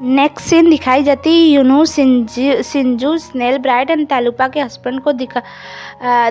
Next scene दिखाई जाती है यूनू सिंजू स्नेल ब्राइट एंड तालुपा के हस्बैंड को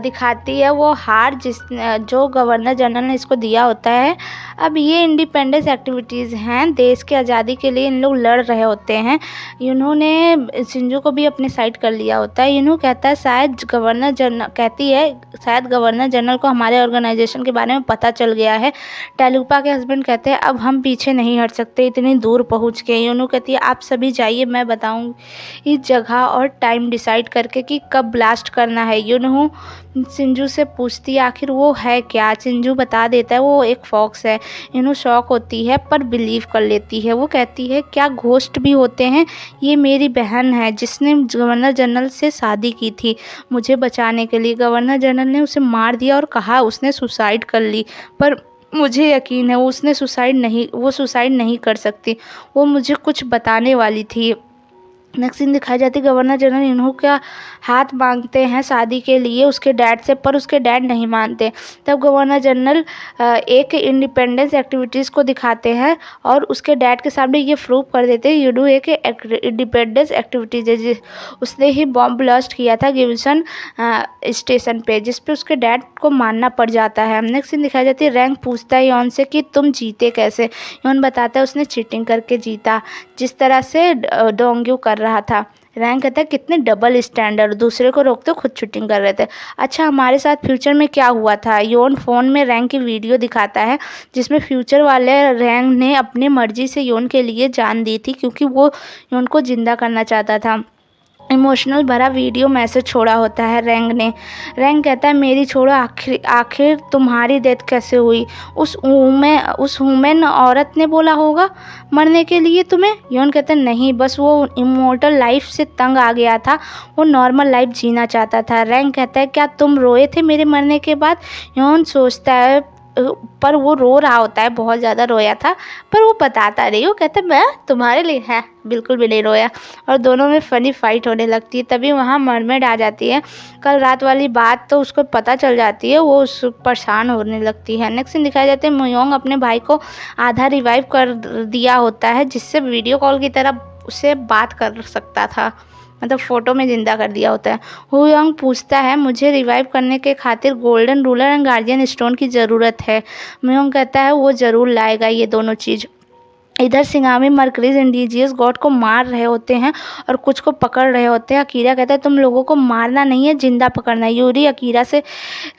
दिखाती है वो हार जो गवर्नर जनरल ने इसको दिया होता है। अब ये इंडिपेंडेंस एक्टिविटीज़ हैं, देश की आज़ादी के लिए इन लोग लड़ रहे होते हैं। यूनू ने सिंजू को भी अपने साइड कर लिया होता है। यूनू कहता है शायद गवर्नर जनरल को हमारे ऑर्गेनाइजेशन के बारे में पता चल गया है। तालुपा के हस्बैंड कहते हैं अब हम पीछे नहीं हट सकते, इतनी दूर पहुँच के। यूनू कहती है आप सभी जाइए, मैं बताऊंगी जगह और टाइम डिसाइड करके कि कब ब्लास्ट करना है। यूनू सिंजू से पूछती है आखिर वो है क्या। सिंजू बता देता है वो एक फॉक्स है। यूनू शॉक होती है पर बिलीव कर लेती है। वो कहती है क्या घोस्ट भी होते हैं? ये मेरी बहन है जिसने गवर्नर जनरल से शादी की थी मुझे बचाने के लिए। गवर्नर जनरल ने उसे मार दिया और कहा उसने सुसाइड कर ली, पर मुझे यकीन है वो सुसाइड नहीं कर सकती। वो मुझे कुछ बताने वाली थी। नेक्स्ट सीन दिखाई जाती गवर्नर जनरल यूनू का हाथ मांगते हैं शादी के लिए उसके डैड से, पर उसके डैड नहीं मानते। तब गवर्नर जनरल एक इंडिपेंडेंस एक्टिविटीज़ को दिखाते हैं और उसके डैड के सामने ये प्रूव कर देते हैं यूनू एक इंडिपेंडेंस एक्टिविटीज है। उसने ही बॉम्ब ब्लास्ट किया था गिब्सन स्टेशन पे, जिस पे उसके डैड को मानना पड़ जाता है। नेक्स्ट सीन दिखाई जाती है रैंक पूछता है यौन से कि तुम जीते कैसे। यौन बताता है उसने चीटिंग करके जीता, जिस तरह से डोंग्यू कर रहा था। रैंक कहता है कितने डबल स्टैंडर्ड, दूसरे को रोकते खुद शूटिंग कर रहे थे। अच्छा हमारे साथ फ्यूचर में क्या हुआ था। योन फ़ोन में रैंक की वीडियो दिखाता है जिसमें फ्यूचर वाले रैंक ने अपनी मर्जी से योन के लिए जान दी थी क्योंकि वो योन को जिंदा करना चाहता था। इमोशनल भरा वीडियो मैसेज छोड़ा होता है रैंक ने। रैंक कहता है मेरी छोड़ो, आखिर तुम्हारी डेथ कैसे हुई? उस वुमेन औरत ने बोला होगा मरने के लिए तुम्हें। योन कहता है नहीं, बस वो इमोर्टल लाइफ से तंग आ गया था, वो नॉर्मल लाइफ जीना चाहता था। रैंक कहता है क्या तुम रोए थे मेरे मरने के बाद? योन सोचता है पर वो रो रहा होता है, बहुत ज़्यादा रोया था पर वो बताता नहीं। वो कहता है मैं तुम्हारे लिए है बिल्कुल भी नहीं रोया। और दोनों में फ़नी फाइट होने लगती है। तभी वहाँ मरमेड आ जाती है। कल रात वाली बात तो उसको पता चल जाती है, वो उस परेशान होने लगती है। नेक्स्ट सीन दिखाया जाता है मोयोंग अपने भाई को आधा रिवाइव कर दिया होता है जिससे वीडियो कॉल की तरह उससे बात कर सकता था, मतलब फ़ोटो में ज़िंदा कर दिया होता है। हुयोंग पूछता है मुझे रिवाइव करने के खातिर golden ruler and guardian stone की ज़रूरत है। मोयोंग कहता है वो ज़रूर लाएगा ये दोनों चीज़। इधर सिंगामी मर्करीज इंडिजियस गॉड को मार रहे होते हैं और कुछ को पकड़ रहे होते हैं। अकीरा कहता है तुम लोगों को मारना नहीं है, जिंदा पकड़ना है। यूरी अकीरा से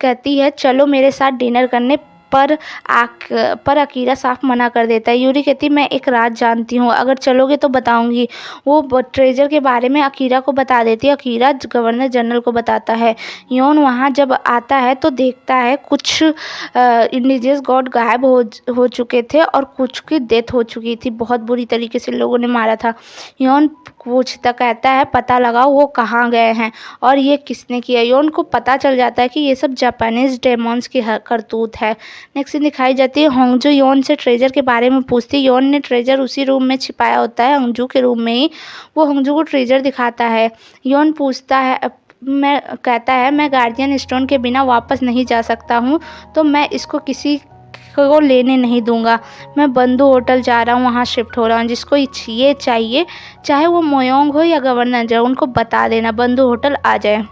कहती है चलो मेरे साथ डिनर करने, पर अकीरा साफ मना कर देता है। यूरी कहती मैं एक राज जानती हूँ, अगर चलोगे तो बताऊंगी। वो ट्रेजर के बारे में अकीरा को बता देती है। अकीरा गवर्नर जनरल को बताता है। योन वहाँ जब आता है तो देखता है कुछ इंडिजियस गॉड गायब हो चुके थे और कुछ की डेथ हो चुकी थी, बहुत बुरी तरीके से लोगों ने मारा था। योन कहता है पता लगाओ वो कहाँ गए हैं और ये किसने किया। योन को पता चल जाता है कि ये सब जापानीज डेमॉन्स की करतूत है। नेक्स्ट सीन दिखाई जाती है होंगजू योन से ट्रेजर के बारे में पूछती है। योन ने ट्रेजर उसी रूम में छिपाया होता है, होंगजू के रूम में ही। वो होंगजू को ट्रेजर दिखाता है। योन पूछता है कहता है मैं गार्जियन स्टोन के बिना वापस नहीं जा सकता हूँ, तो मैं इसको किसी को लेने नहीं दूंगा। मैं बंधु होटल जा रहा हूँ, वहाँ शिफ्ट हो रहा हूँ। जिसको ये चाहिए, चाहे वो मोयोंग हो या गवर्नर जनरल, उनको बता देना, बंधु होटल आ जाए।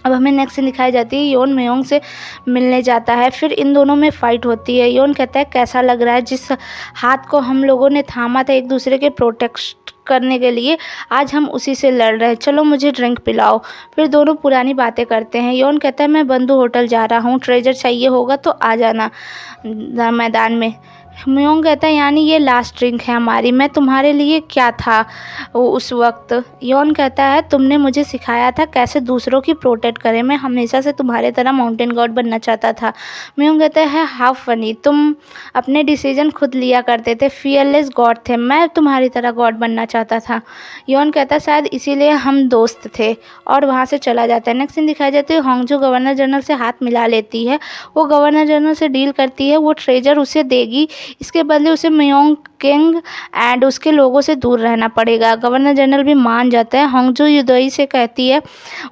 अब हमें नेक्स्ट सीन दिखाई जाती है योन मोयोंग से मिलने जाता है, फिर इन दोनों में फाइट होती है। योन कहता है कैसा लग रहा है, जिस हाथ को हम लोगों ने थामा था एक दूसरे के प्रोटेक्ट करने के लिए, आज हम उसी से लड़ रहे हैं, चलो मुझे ड्रिंक पिलाओ। फिर दोनों पुरानी बातें करते हैं। योन कहता है मैं बंधु होटल जा रहा हूँ, ट्रेजर चाहिए होगा तो आ जाना मैदान में। मोयोंग कहता है यानी ये लास्ट ड्रिंक है हमारी, मैं तुम्हारे लिए क्या था उस वक्त। योन कहता है तुमने मुझे सिखाया था कैसे दूसरों की प्रोटेक्ट करें, मैं हमेशा से तुम्हारे तरह माउंटेन गॉड बनना चाहता था। मोयोंग कहता है हाउ फनी, तुम अपने डिसीजन खुद लिया करते थे, फियरलेस गॉड थे, मैं तुम्हारी तरह गॉड बनना चाहता था। योन कहता है शायद इसीलिए हम दोस्त थे, और वहाँ से चला जाता है। नेक्स्ट सीन दिखाई जाती है होंगजू गवर्नर जनरल से हाथ मिला लेती है। वो गवर्नर जनरल से डील करती है, वो ट्रेजर उसे देगी, इसके बदले उसे मोयोंग किंग एंड उसके लोगों से दूर रहना पड़ेगा। गवर्नर जनरल भी मान जाता है। होंगजू युदोई से कहती है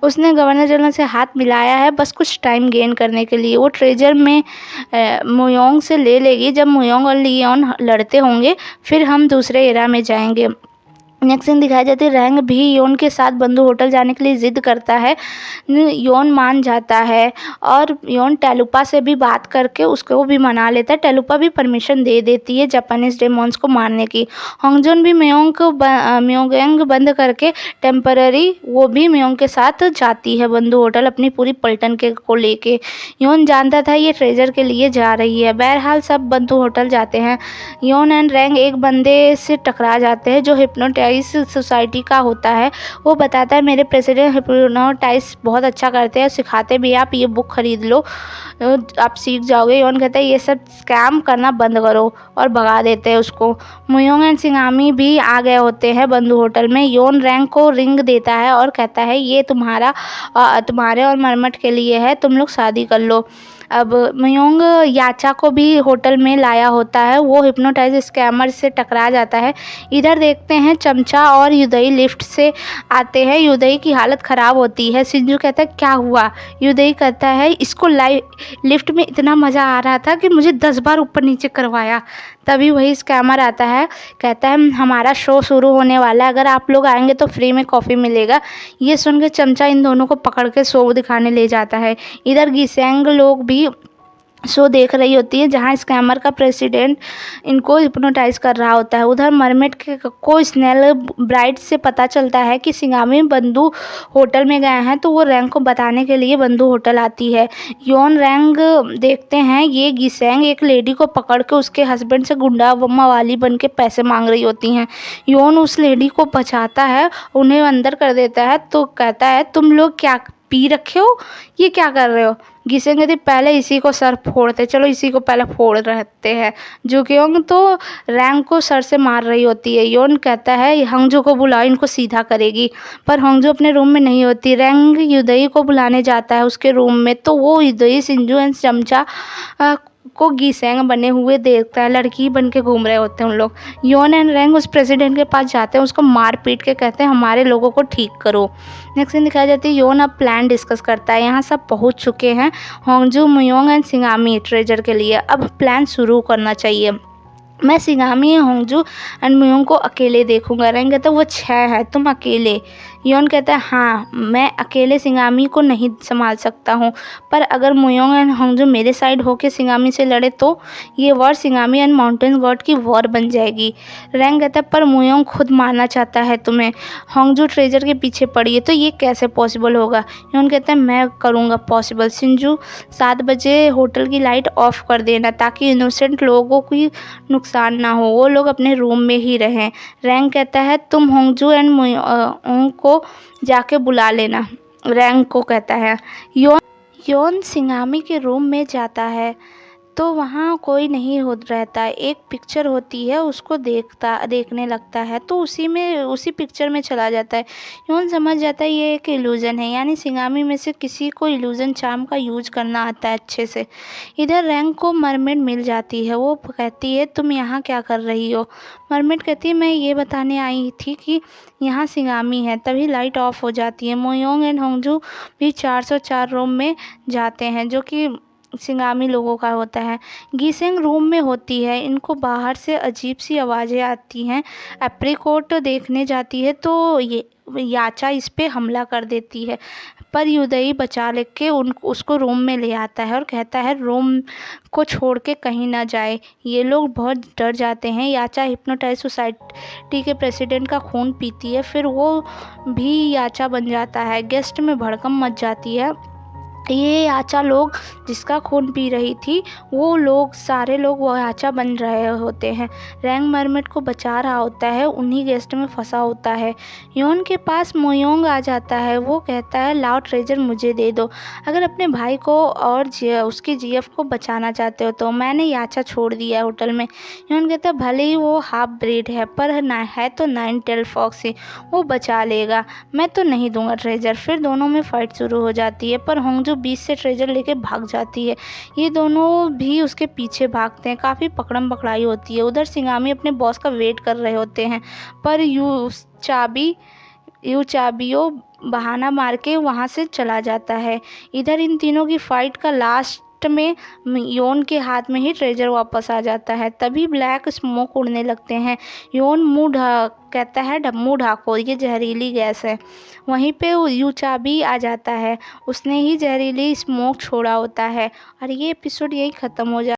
उसने गवर्नर जनरल से हाथ मिलाया है बस कुछ टाइम गेन करने के लिए, वो ट्रेजर में मोयोंग से ले लेगी। जब मोयोंग और लियोन लड़ते होंगे फिर हम दूसरे एरा में जाएंगे। नेक्स्ट सीन दिखाई जाती है, रैंग भी योन के साथ बंधु होटल जाने के लिए ज़िद करता है। योन मान जाता है और योन टेलुपा से भी बात करके उसको भी मना लेता है। टेलुपा भी परमिशन दे देती है जापानीज डेमोन्स को मारने की। होंगजुन भी म्योंगयांग बंद करके टेम्पररी वो भी म्योंग के साथ जाती है बंधु होटल अपनी पूरी पलटन के को लेके। योन जानता था ये ट्रेजर के लिए जा रही है। बहरहाल सब बंधु होटल जाते हैं। योन एंड रैंग एक बंदे से टकरा जाते हैं जो हिप्नोटाइज सोसाइटी का होता है। वो बताता है मेरे प्रेसिडेंट हिप्नोटाइज बहुत अच्छा करते हैं, सिखाते भी, आप ये बुक खरीद लो, आप सीख जाओगे। योन कहता है ये सब स्कैम करना बंद करो और भगा देते हैं उसको। मुयोंग एंड सिंगामी भी आ गए होते हैं बंधु होटल में। योन रैंक को रिंग देता है और कहता है ये तुम्हारे और मरमट के लिए है, तुम लोग शादी कर लो। अब मयोंग याचा को भी होटल में लाया होता है। वो हिप्नोटाइज स्कैमर से टकरा जाता है। इधर देखते हैं चमचा और युदई लिफ्ट से आते हैं। युदई की हालत ख़राब होती है। सिंजू कहता है क्या हुआ? युदई कहता है इसको लिफ्ट में इतना मज़ा आ रहा था कि मुझे 10 बार ऊपर नीचे करवाया। तभी वही स्कैमर आता है, कहता है हमारा शो शुरू होने वाला है, अगर आप लोग आएंगे तो फ्री में कॉफ़ी मिलेगा। ये सुन के चमचा इन दोनों को पकड़ के शो दिखाने ले जाता है। इधर गिसेंग लोग भी शो देख रही होती है जहाँ स्कैमर का प्रेसिडेंट इनको हिप्नोटाइज कर रहा होता है। उधर मरमेड को स्नेल ब्राइट से पता चलता है कि सिंगामी बंधु होटल में गए हैं, तो वो रैंग को बताने के लिए बंधु होटल आती है। योन रैंग देखते हैं ये गिसेंग एक लेडी को पकड़ के उसके हस्बैंड से गुंडा वाली बन के पैसे मांग रही होती हैं। योन उस लेडी को बचाता है, उन्हें अंदर कर देता है, तो कहता है तुम लोग क्या पी रखे हो, ये क्या कर रहे हो? घिसेंगे तो पहले इसी को सर फोड़ते, चलो इसी को पहले फोड़ रहते हैं। जुकेयोंग तो रैंग को सर से मार रही होती है। योन कहता है हंगजू को बुलाओ, इनको सीधा करेगी, पर हंगजू अपने रूम में नहीं होती। रैंग युदई को बुलाने जाता है उसके रूम में, तो वो युदई सिंजू एंड चमचा को गिसेंग बने हुए देखता है, लड़की बन के घूम रहे होते हैं उन लोग। योन एंड रैंग उस प्रेसिडेंट के पास जाते हैं, उसको मार पीट के कहते हैं हमारे लोगों को ठीक करो। नेक्स्ट सीन दिखाई जाती है, योन अब प्लान डिस्कस करता है। यहाँ सब पहुँच चुके हैं, होंगजू, मुयोंग एंड सिंगामी ट्रेजर के लिए। अब प्लान शुरू करना चाहिए। मैं सिंगामी, होंगजू एंड मुयोंग को अकेले देखूंगा। रैंग कहता है वो 6 है, तुम अकेले। योन कहता है हाँ, मैं अकेले सिंगामी को नहीं संभाल सकता हूँ, पर अगर मुयोंग एंड होंगजू मेरे साइड होके सिंगामी से लड़े तो ये वॉर सिंगामी एंड माउंटेन गॉड की वॉर बन जाएगी। रैंग कहता है पर मुयोंग खुद मारना चाहता है तुम्हें, होंगजू ट्रेजर के पीछे पड़ी है, तो ये कैसे पॉसिबल होगा? योन कहता है मैं करूँगा पॉसिबल। सिंजू 7 बजे होटल की लाइट ऑफ कर देना ताकि इनोसेंट लोगों की नुकसान ना हो, वो लोग अपने रूम में ही रहें। रैंग कहता है तुम होंगजू एंड मुयोंग को जाके बुला लेना। रैंग को कहता है। योन सिंगामी के रूम में जाता है तो वहाँ कोई नहीं रहता। एक पिक्चर होती है, उसको देखने लगता है, तो उसी पिक्चर में चला जाता है। योन समझ जाता है ये एक इल्यूज़न है, यानी सिंगामी में से किसी को इल्यूज़न चार्म का यूज करना आता है अच्छे से। इधर रैंग को मरमेड मिल जाती है। वो कहती है तुम यहाँ क्या कर रही हो? मरमेड कहती है मैं ये बताने आई थी कि यहाँ सिंगामी है। तभी लाइट ऑफ हो जाती है। मोयोंग एंड होंगजू भी 404 रूम में जाते हैं, जो कि सिंगामी लोगों का होता है। गिसेंग रूम में होती है। इनको बाहर से अजीब सी आवाज़ें आती हैं। एप्रीकोट देखने जाती है तो ये याचा इस पे हमला कर देती है, पर युदई बचा लेके उसको रूम में ले आता है और कहता है रूम को छोड़ के कहीं ना जाए। ये लोग बहुत डर जाते हैं। याचा हिप्नोटाइज सोसाइटी के प्रेसिडेंट का खून पीती है, फिर वो भी याचा बन जाता है। गेस्ट में भड़कम मच जाती है। ये याचा लोग जिसका खून पी रही थी, वो लोग सारे लोग वो याचा बन रहे होते हैं। रैंग मरमेड को बचा रहा होता है, उन्हीं गेस्ट में फंसा होता है। योन के पास मोयोंग आ जाता है। वो कहता है लाओ ट्रेजर मुझे दे दो, अगर अपने भाई को और उसकी जीएफ को बचाना चाहते हो तो। मैंने याचा छोड़ दिया है होटल में। योन कहता है भले ही वो हाफ ब्रीड है, पर है तो 9 टेल फॉक्स ही, वो बचा लेगा, मैं तो नहीं दूंगा ट्रेजर। फिर दोनों में फाइट शुरू हो जाती है, पर होंगजू बीच से ट्रेजर लेके भाग जाती है। ये दोनों भी उसके पीछे भागते हैं। काफ़ी पकड़म पकड़ाई होती है। उधर सिंगामी अपने बॉस का वेट कर रहे होते हैं, पर यू चाबियो बहाना मार के वहाँ से चला जाता है। इधर इन तीनों की फाइट का लास्ट लास्ट में योन के हाथ में ही ट्रेजर वापस आ जाता है। तभी ब्लैक स्मोक उड़ने लगते हैं। योन कहता है मुँह ढाको, ये जहरीली गैस है। वहीं पे यूचाबी आ जाता है, उसने ही जहरीली स्मोक छोड़ा होता है और ये एपिसोड यही ख़त्म हो जाता है।